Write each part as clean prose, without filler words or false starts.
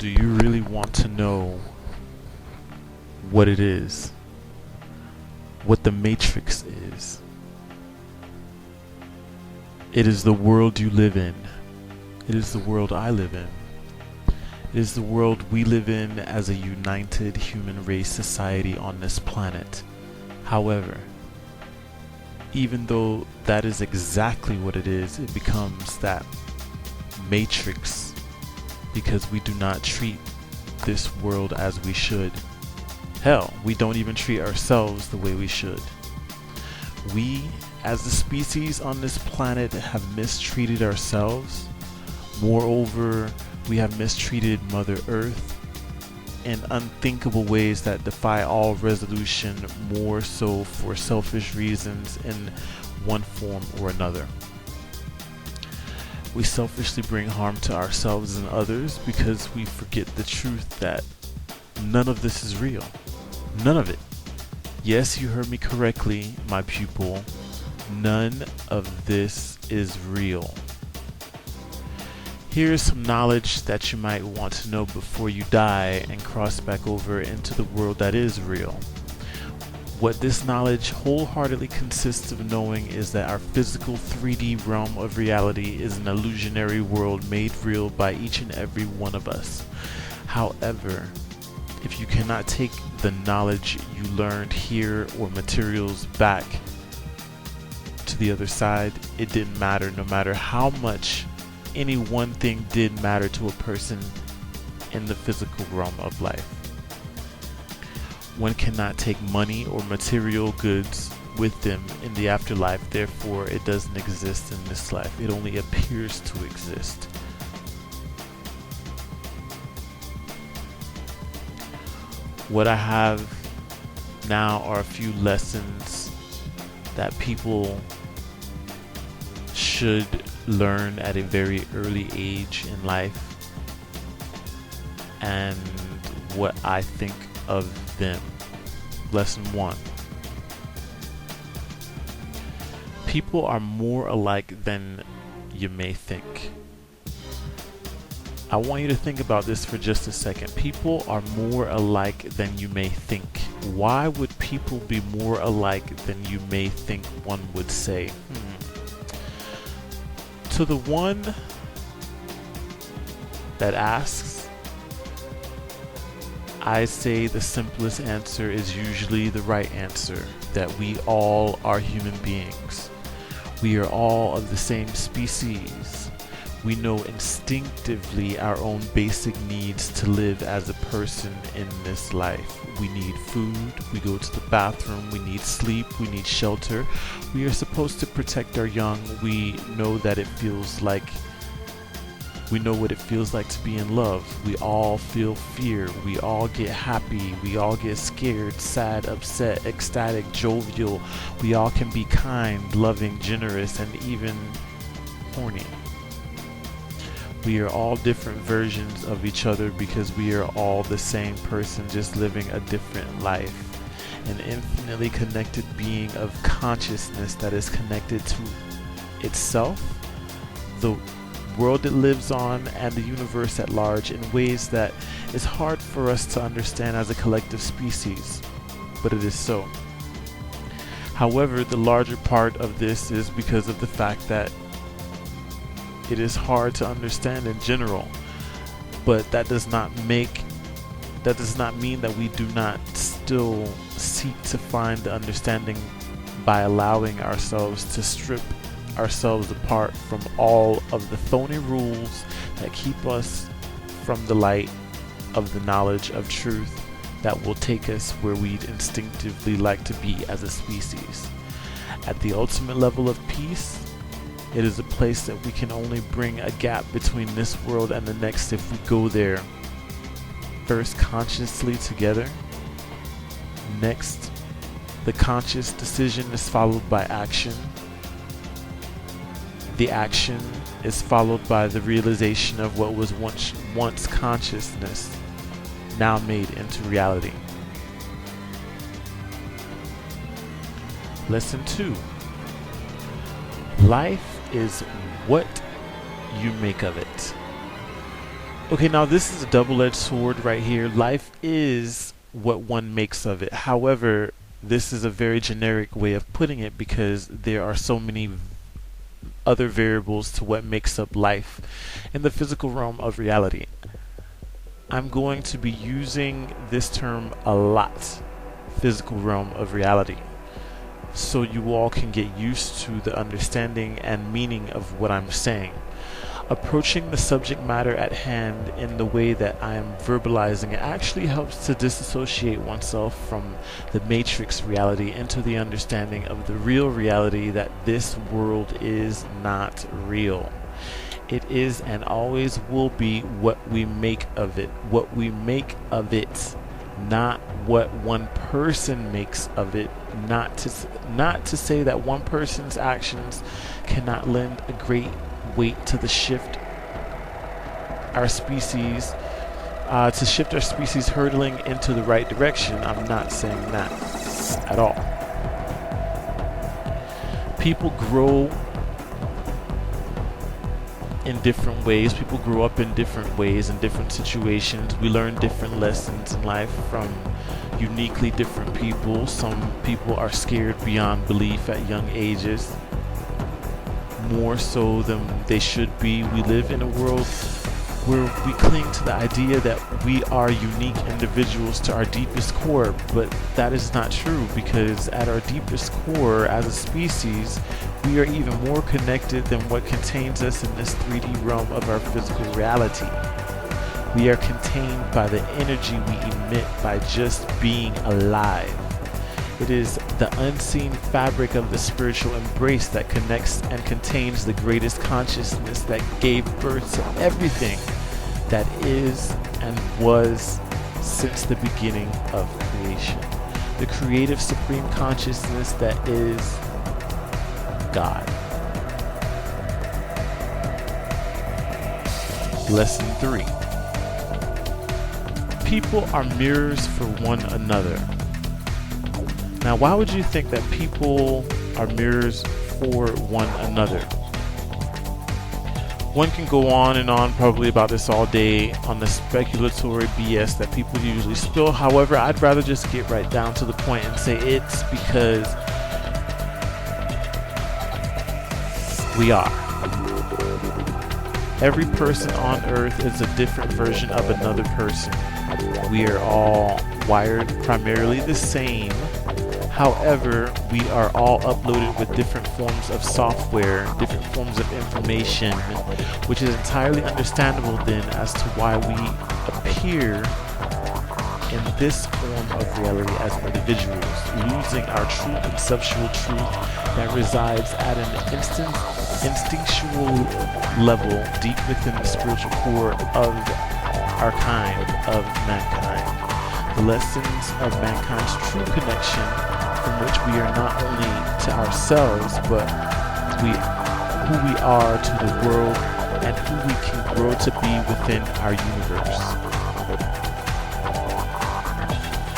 do you really want to know what it is? What the Matrix is? It is the world you live in. It is the world I live in. It is the world we live in as a united human race society on this planet. However, even though that is exactly what it is, it becomes that matrix because we do not treat this world as we should. Hell, we don't even treat ourselves the way we should. We, as a species on this planet, have mistreated ourselves. Moreover, we have mistreated Mother Earth in unthinkable ways that defy all resolution, more so for selfish reasons in one form or another. We selfishly bring harm to ourselves and others because we forget the truth that none of this is real. None of it. Yes, you heard me correctly, my pupil. None of this is real. Here's some knowledge that you might want to know before you die and cross back over into the world that is real. What this knowledge wholeheartedly consists of knowing is that our physical 3D realm of reality is an illusionary world made real by each and every one of us. However, if you cannot take the knowledge you learned here or materials back to the other side, it didn't matter, no matter how much any one thing did matter to a person in the physical realm of life. One cannot take money or material goods with them in the afterlife, therefore it doesn't exist in this life. It only appears to exist. What I have now are a few lessons that people should learn at a very early age in life, and what I think of them. Lesson 1. People are more alike than you may think. I want you to think about this for just a second. People are more alike than you may think. Why would people be more alike than you may think, one would say? To the one that asks, I say the simplest answer is usually the right answer, that we all are human beings. We are all of the same species. We know instinctively our own basic needs to live as a person in this life. We need food, we go to the bathroom, we need sleep, we need shelter. We are supposed to protect our young. We know that we know what it feels like to be in love. We all feel fear. We all get happy. We all get scared, sad, upset, ecstatic, jovial. We all can be kind, loving, generous, and even horny. We are all different versions of each other because we are all the same person, just living a different life. An infinitely connected being of consciousness that is connected to itself, the world it lives on, and the universe at large in ways that is hard for us to understand as a collective species, but it is so. However, the larger part of this is because of the fact that it is hard to understand in general, but that does not mean that we do not still seek to find the understanding by allowing ourselves to strip ourselves apart from all of the phony rules that keep us from the light of the knowledge of truth that will take us where we'd instinctively like to be as a species. At the ultimate level of peace, it is a place that we can only bring a gap between this world and the next if we go there first consciously together. Next, the conscious decision is followed by action. The action is followed by the realization of what was once consciousness, now made into reality. Lesson 2. Life is what you make of it. Okay, now this is a double-edged sword right here. Life is what one makes of it. However, this is a very generic way of putting it because there are so many other variables to what makes up life in the physical realm of reality. I'm going to be using this term a lot, physical realm of reality, so you all can get used to the understanding and meaning of what I'm saying. Approaching the subject matter at hand in the way that I am verbalizing it actually helps to disassociate oneself from the matrix reality into the understanding of the real reality that this world is not real. It is and always will be what we make of it. What we make of it, not what one person makes of it. Not to say that one person's actions cannot lend a great weight to the shift our species to shift our species hurtling into the right direction. I'm not saying that at all. People grow in different ways. People grow up in different ways, in different situations. We learn different lessons in life from uniquely different people. Some people are scared beyond belief at young ages, more so than they should be. We live in a world where we cling to the idea that we are unique individuals to our deepest core, but that is not true, because at our deepest core as a species, we are even more connected than what contains us in this 3D realm of our physical reality. We are contained by the energy we emit by just being alive. It is the unseen fabric of the spiritual embrace that connects and contains the greatest consciousness that gave birth to everything that is and was since the beginning of creation. The creative supreme consciousness that is God. Lesson 3. People are mirrors for one another. Now, why would you think that people are mirrors for one another? One can go on and on probably about this all day on the speculatory BS that people usually spill. However, I'd rather just get right down to the point and say it's because we are. Every person on earth is a different version of another person. We are all wired primarily the same. However, we are all uploaded with different forms of software, different forms of information, which is entirely understandable then as to why we appear in this form of reality as individuals, losing our true conceptual truth that resides at an instinctual level deep within the spiritual core of our kind, of mankind. The lessons of mankind's true connection, from which we are not only to ourselves, but who we are to the world and who we can grow to be within our universe.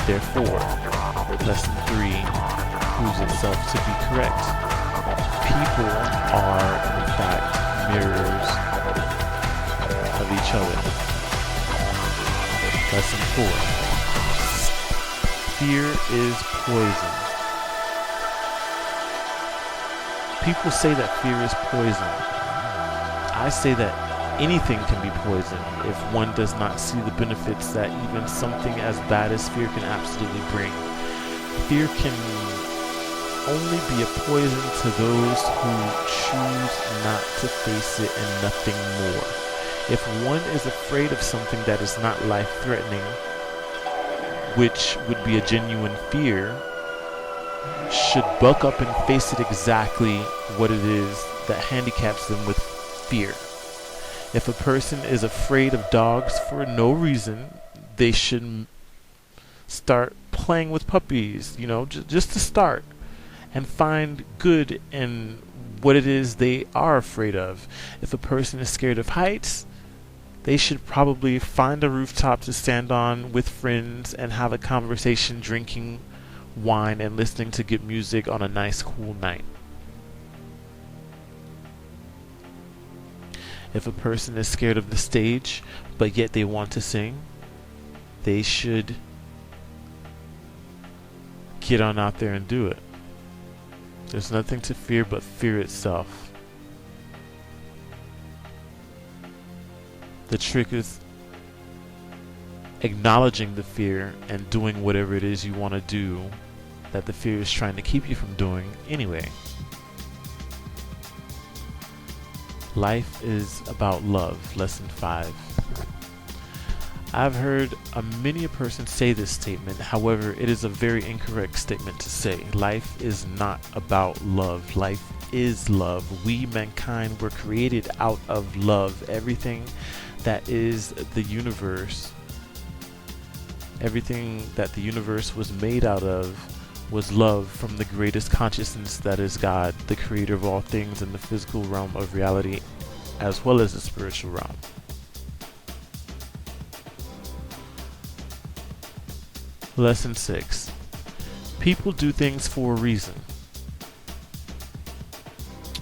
Therefore, lesson 3 proves itself to be correct. People are, in fact, mirrors of each other. Lesson 4. Fear is poison. People say that fear is poison. I say that anything can be poison if one does not see the benefits that even something as bad as fear can absolutely bring. Fear can only be a poison to those who choose not to face it and nothing more. If one is afraid of something that is not life-threatening, which would be a genuine fear, should buck up and face it exactly what it is that handicaps them with fear. If a person is afraid of dogs for no reason, they should start playing with puppies, just to start, and find good in what it is they are afraid of. If a person is scared of heights, they should probably find a rooftop to stand on with friends and have a conversation, drinking wine and listening to good music on a nice cool night. If a person is scared of the stage, but yet they want to sing, they should get on out there and do it. There's nothing to fear but fear itself. The trick is acknowledging the fear and doing whatever it is you want to do that the fear is trying to keep you from doing anyway. Life is about love. Lesson 5. I've heard many a person say this statement. However, it is a very incorrect statement to say. Life is not about love. Life is love. We, mankind, were created out of love. Everything that is the universe, everything that the universe was made out of was love from the greatest consciousness that is God, the creator of all things in the physical realm of reality as well as the spiritual realm. Lesson 6. People do things for a reason.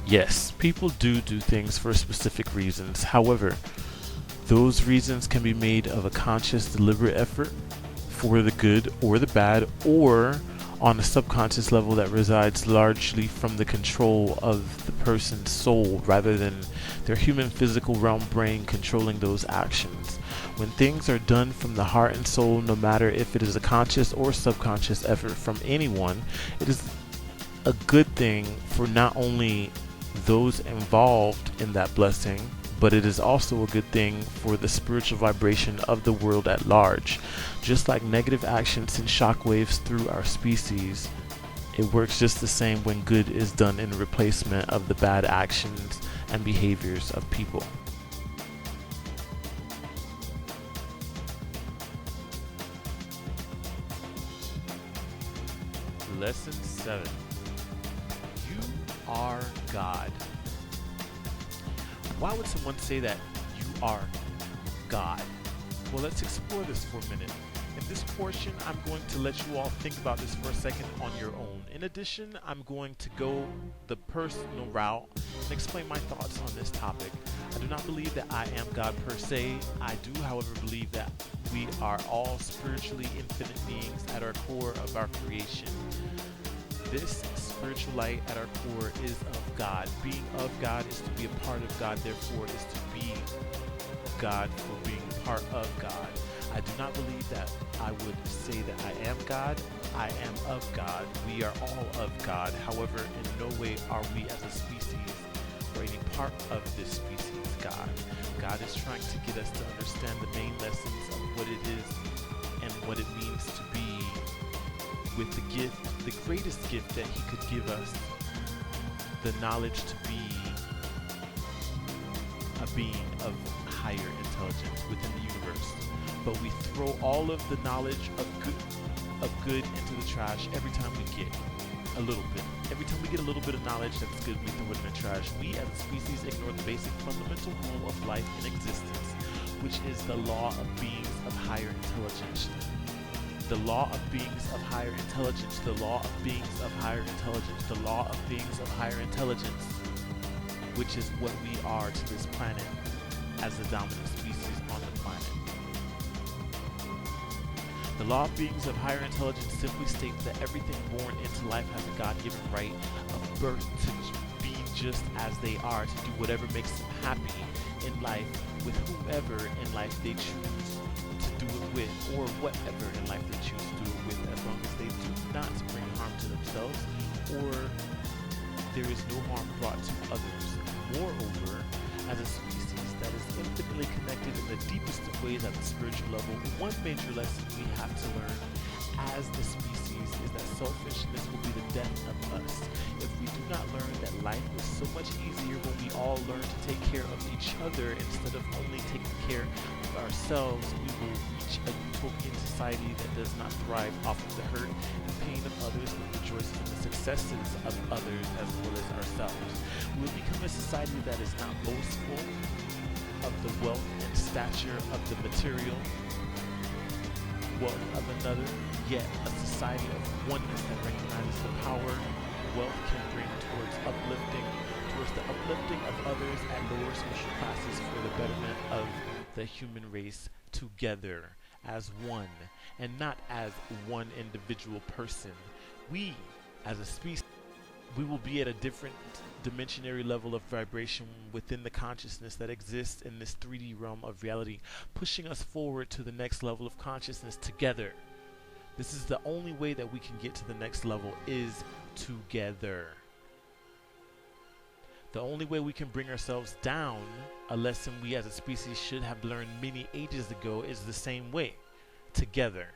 Yes, people do things for specific reasons. However, those reasons can be made of a conscious, deliberate effort for the good or the bad, or on a subconscious level that resides largely from the control of the person's soul rather than their human physical realm brain controlling those actions. When things are done from the heart and soul, no matter if it is a conscious or subconscious effort from anyone, it is a good thing for not only those involved in that blessing, but it is also a good thing for the spiritual vibration of the world at large. Just like negative action sends shockwaves through our species, it works just the same when good is done in replacement of the bad actions and behaviors of people. Lesson 7. You are God. Why would someone say that you are God? Well, let's explore this for a minute. In this portion, I'm going to let you all think about this for a second on your own. In addition, I'm going to go the personal route and explain my thoughts on this topic. I do not believe that I am God per se. I do, however, believe that we are all spiritually infinite beings at our core of our creation. This spiritual light at our core is of God. Being of God is to be a part of God, therefore is to be God for being part of God. I do not believe that I would say that I am God. I am of God. We are all of God. However, in no way are we as a species or any part of this species God. God is trying to get us to understand the main lessons of what it is and what it means to be with the gift, the greatest gift that he could give us, the knowledge to be a being of higher intelligence within the universe. But we throw all of the knowledge of good into the trash every time we get a little bit. Every time we get a little bit of knowledge that's good, we throw it in the trash. We as a species ignore the basic fundamental rule of life and existence, which is the law of beings of higher intelligence. The law of beings of higher intelligence, the law of beings of higher intelligence, the law of beings of higher intelligence, which is what we are to this planet as the dominant species on the planet. The law of beings of higher intelligence simply states that everything born into life has a God-given right of birth to be just as they are, to do whatever makes them happy in life with whoever in life they choose to do it with, or whatever in life they choose to do it with, as long as they do not bring harm to themselves or there is no harm brought to others. Moreover, as a species that is infinitely connected in the deepest of ways at the spiritual level, one major lesson we have to learn as the species is that selfishness will be the death of us. If we do not learn that life is so much easier when we all learn to take care of each other instead of only taking care of ourselves, we will reach a utopian society that does not thrive off of the hurt and pain of others, but rejoices in the successes of others as well as ourselves. We will become a society that is not boastful of the wealth and stature of the material wealth of another, yet a society of oneness that recognizes the power wealth can bring towards uplifting, towards the uplifting of others at lower social classes for the betterment of the human race together as one and not as one individual person. We, as a species, we will be at a different dimensionary level of vibration within the consciousness that exists in this 3D realm of reality, pushing us forward to the next level of consciousness together. This is the only way that we can get to the next level, is together. The only way we can bring ourselves down, a lesson we as a species should have learned many ages ago, is the same way, together.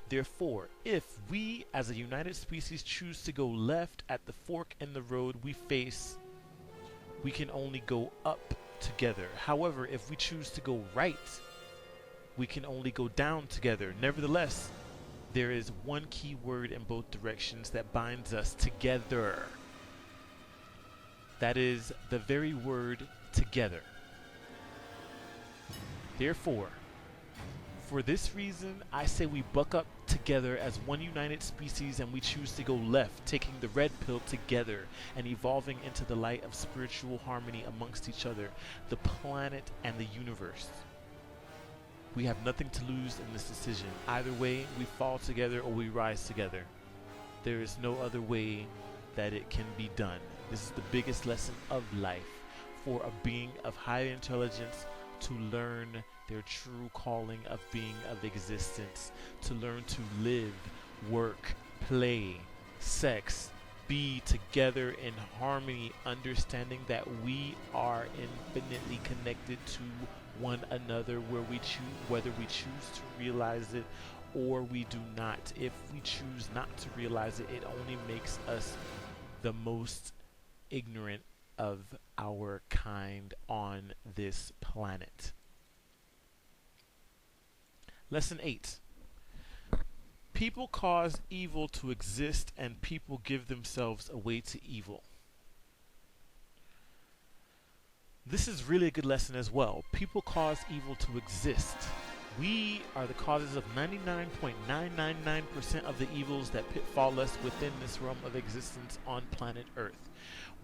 Therefore, if we as a united species choose to go left at the fork in the road we face, we can only go up together. However, if we choose to go right, we can only go down together. Nevertheless, there is one key word in both directions that binds us together. That is the very word together. Therefore, for this reason, I say we buck up together as one united species and we choose to go left, taking the red pill together and evolving into the light of spiritual harmony amongst each other, the planet and the universe. We have nothing to lose in this decision. Either way, we fall together or we rise together. There is no other way that it can be done. This is the biggest lesson of life for a being of high intelligence to learn their true calling of being of existence, to learn to live, work, play, sex, be together in harmony, understanding that we are infinitely connected to one another, whether we choose to realize it or we do not. If we choose not to realize it, it only makes us the most ignorant of our kind on this planet. Lesson 8. People cause evil to exist and people give themselves away to evil. This is really a good lesson as well. People cause evil to exist. We are the causes of 99.999% of the evils that pitfall us within this realm of existence on planet Earth.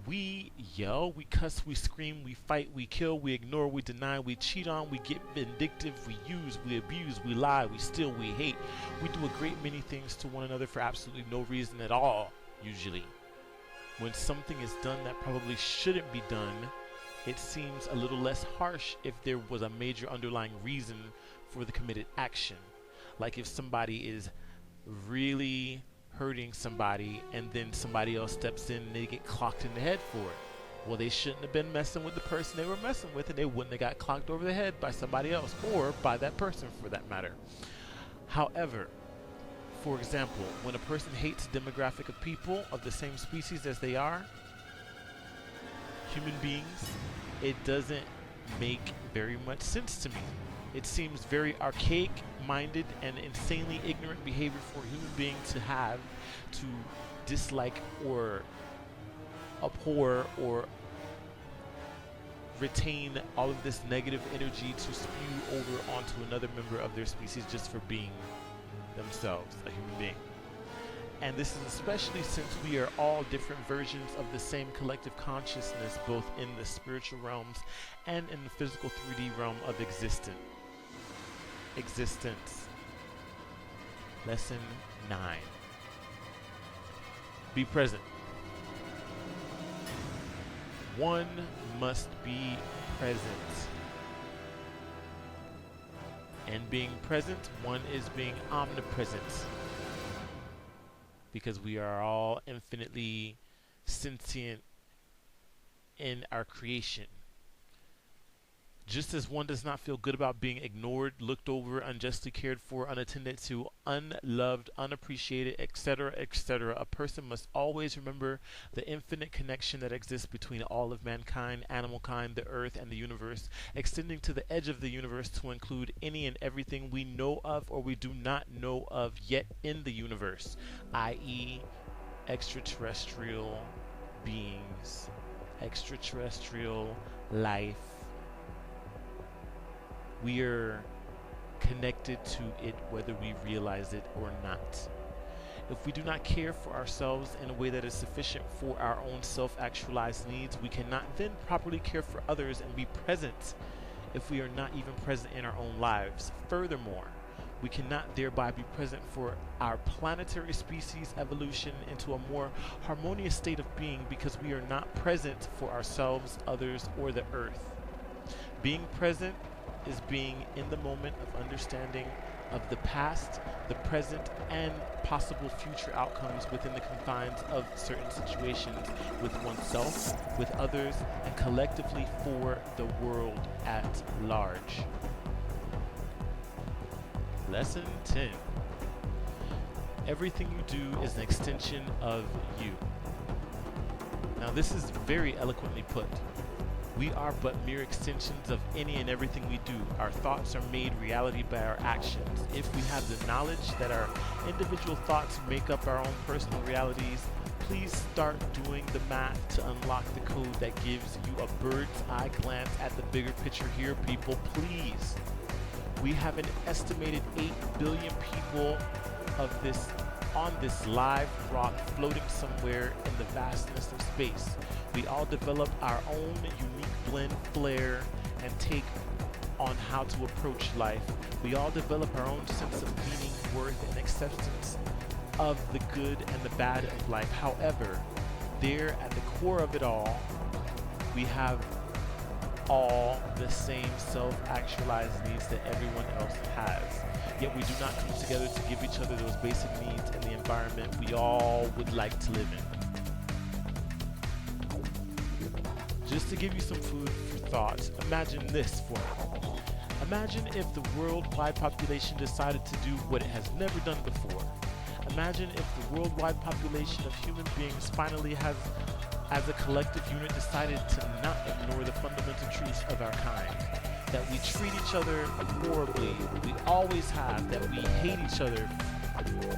We yell, we cuss, we scream, we fight, we kill, we ignore, we deny, we cheat on, we get vindictive, we use, we abuse, we lie, we steal, we hate. We do a great many things to one another for absolutely no reason at all, usually. When something is done that probably shouldn't be done, it seems a little less harsh if there was a major underlying reason for the committed action. Like if somebody is really hurting somebody and then somebody else steps in and they get clocked in the head for it. Well, they shouldn't have been messing with the person they were messing with, and they wouldn't have got clocked over the head by somebody else, or by that person for that matter. However, for example, when a person hates a demographic of people of the same species as they are, human beings, it doesn't make very much sense to me. It seems very archaic-minded and insanely ignorant behavior for a human being to have, to dislike or abhor or retain all of this negative energy to spew over onto another member of their species just for being themselves, a human being. And this is especially since we are all different versions of the same collective consciousness, both in the spiritual realms and in the physical 3D realm of existence. Lesson 9. Be present. One must be present. And being present, one is being omnipresent. Because we are all infinitely sentient in our creation. Just as one does not feel good about being ignored, looked over, unjustly cared for, unattended to, unloved, unappreciated, etc., etc., a person must always remember the infinite connection that exists between all of mankind, animal kind, the earth, and the universe, extending to the edge of the universe to include any and everything we know of or we do not know of yet in the universe, i.e., extraterrestrial beings, extraterrestrial life. We are connected to it whether we realize it or not. If we do not care for ourselves in a way that is sufficient for our own self-actualized needs, we cannot then properly care for others and be present if we are not even present in our own lives. Furthermore, we cannot thereby be present for our planetary species evolution into a more harmonious state of being because we are not present for ourselves, others, or the earth. Being present is being in the moment of understanding of the past, the present, and possible future outcomes within the confines of certain situations with oneself, with others, and collectively for the world at large. Lesson 10. Everything you do is an extension of you. Now this is very eloquently put. We are but mere extensions of any and everything we do. Our thoughts are made reality by our actions. If we have the knowledge that our individual thoughts make up our own personal realities, please start doing the math to unlock the code that gives you a bird's eye glance at the bigger picture here, people, please. We have an estimated 8 billion people on this live rock floating somewhere in the vastness of space. We all develop our own unique blend, flair, and take on how to approach life. We all develop our own sense of meaning, worth, and acceptance of the good and the bad of life. However, there at the core of it all, we have all the same self-actualized needs that everyone else has. Yet we do not come together to give each other those basic needs in the environment we all would like to live in. Just to give you some food for thought, imagine this for me. Imagine if the worldwide population decided to do what it has never done before. Imagine if the worldwide population of human beings finally has, as a collective unit, decided to not ignore the fundamental truths of our kind. That we treat each other horribly, we always have, that we hate each other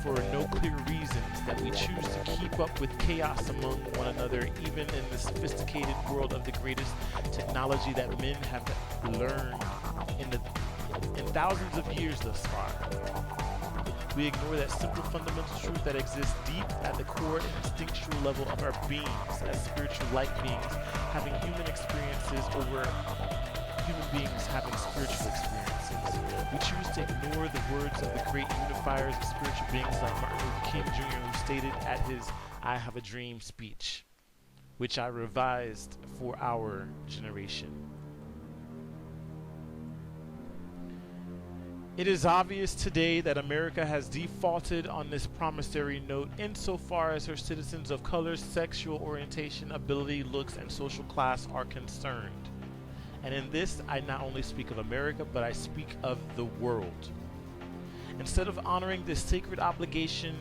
for no clear reasons, that we choose to keep up with chaos among one another, even in the sophisticated world of the greatest technology that men have learned in thousands of years thus far. We ignore that simple fundamental truth that exists deep at the core and instinctual level of our beings as spiritual light beings, having human experiences over human beings having spiritual experiences. We choose to ignore the words of the great unifiers of spiritual beings like Martin Luther King Jr., who stated at his "I Have a Dream" speech, which I revised for our generation. It is obvious today that America has defaulted on this promissory note insofar as her citizens of color, sexual orientation, ability, looks, and social class are concerned. And in this, I not only speak of America, but I speak of the world. Instead of honoring this sacred obligation,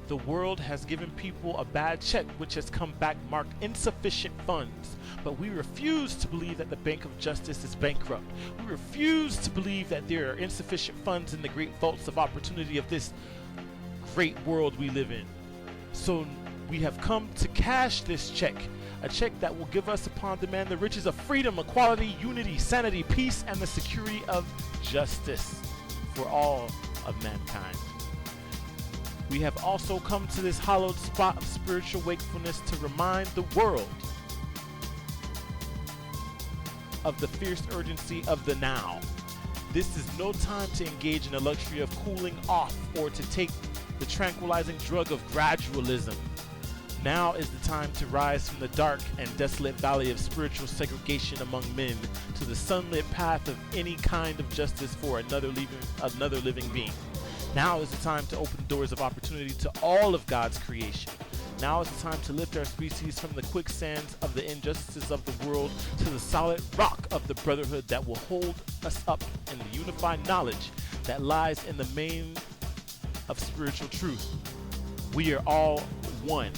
the world has given people a bad check which has come back marked insufficient funds. But we refuse to believe that the Bank of Justice is bankrupt. We refuse to believe that there are insufficient funds in the great vaults of opportunity of this great world we live in. So we have come to cash this check, a check that will give us upon demand the riches of freedom, equality, unity, sanity, peace, and the security of justice for all of mankind. We have also come to this hallowed spot of spiritual wakefulness to remind the world of the fierce urgency of the now. This is no time to engage in the luxury of cooling off or to take the tranquilizing drug of gradualism. Now is the time to rise from the dark and desolate valley of spiritual segregation among men to the sunlit path of any kind of justice for another living being. Now is the time to open doors of opportunity to all of God's creation. Now is the time to lift our species from the quicksands of the injustices of the world to the solid rock of the brotherhood that will hold us up in the unified knowledge that lies in the main of spiritual truth. We are all one.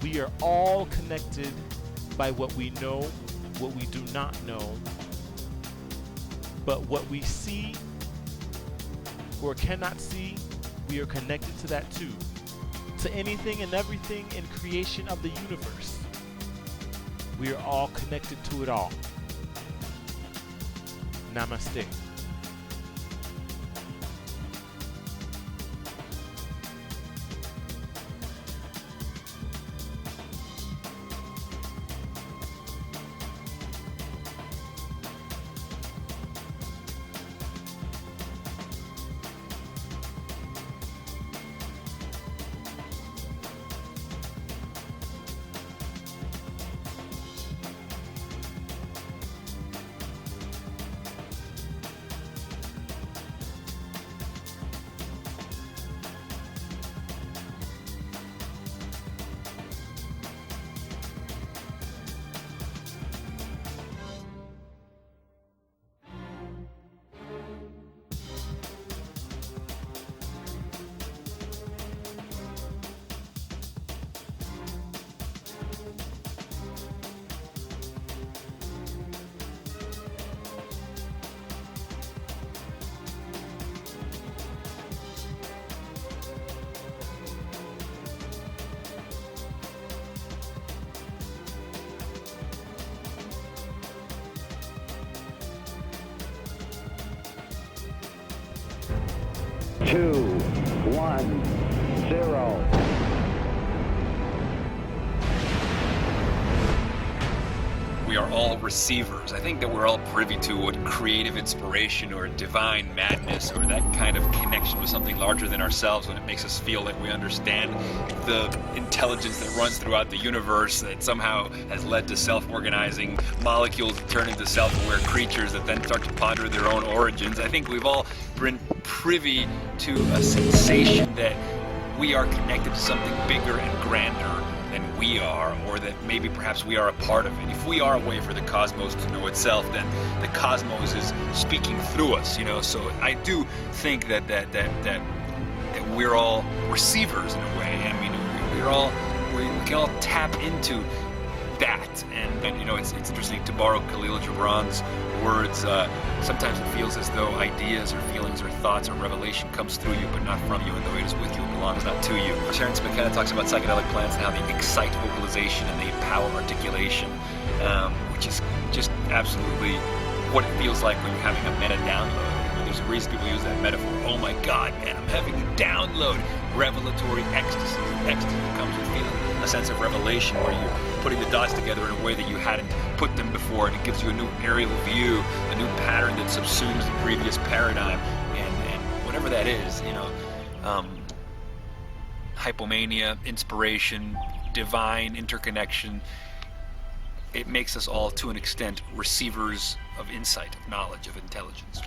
We are all connected by what we know, what we do not know, but what we see or cannot see, we are connected to that too. To anything and everything in creation of the universe. We are all connected to it all. Namaste. 2, 1, 0. We are all receivers. I think that we're all privy to what creative inspiration or divine madness or that kind of connection with something larger than ourselves when it makes us feel like we understand the intelligence that runs throughout the universe that somehow has led to self-organizing molecules that turn into self-aware creatures that then start to ponder their own origins. I think we've all been privy to a sensation that we are connected to something bigger and grander than we are, or that maybe perhaps we are a part of it. If we are a way for the cosmos to know itself, then the cosmos is speaking through us, you know. So I do think that we're all receivers in a way. I mean, we can all tap into that, and you know, it's interesting to borrow Khalil Gibran's words. Sometimes it feels as though ideas or feelings or thoughts or revelation comes through you, but not from you, and though it is with you, it belongs not to you. Terence McKenna talks about psychedelic plants and how they excite vocalization and they empower articulation, which is just absolutely what it feels like when you're having a meta download. There's a reason people use that metaphor. Oh my God, man, I'm having a download. Revelatory ecstasy. Ecstasy comes with feeling a sense of revelation where you're putting the dots together in a way that you hadn't put them before, and it gives you a new aerial view, a new pattern that subsumes the previous paradigm, and whatever that is, you know, hypomania, inspiration, divine interconnection. It makes us all, to an extent, receivers of insight, of knowledge, of intelligence.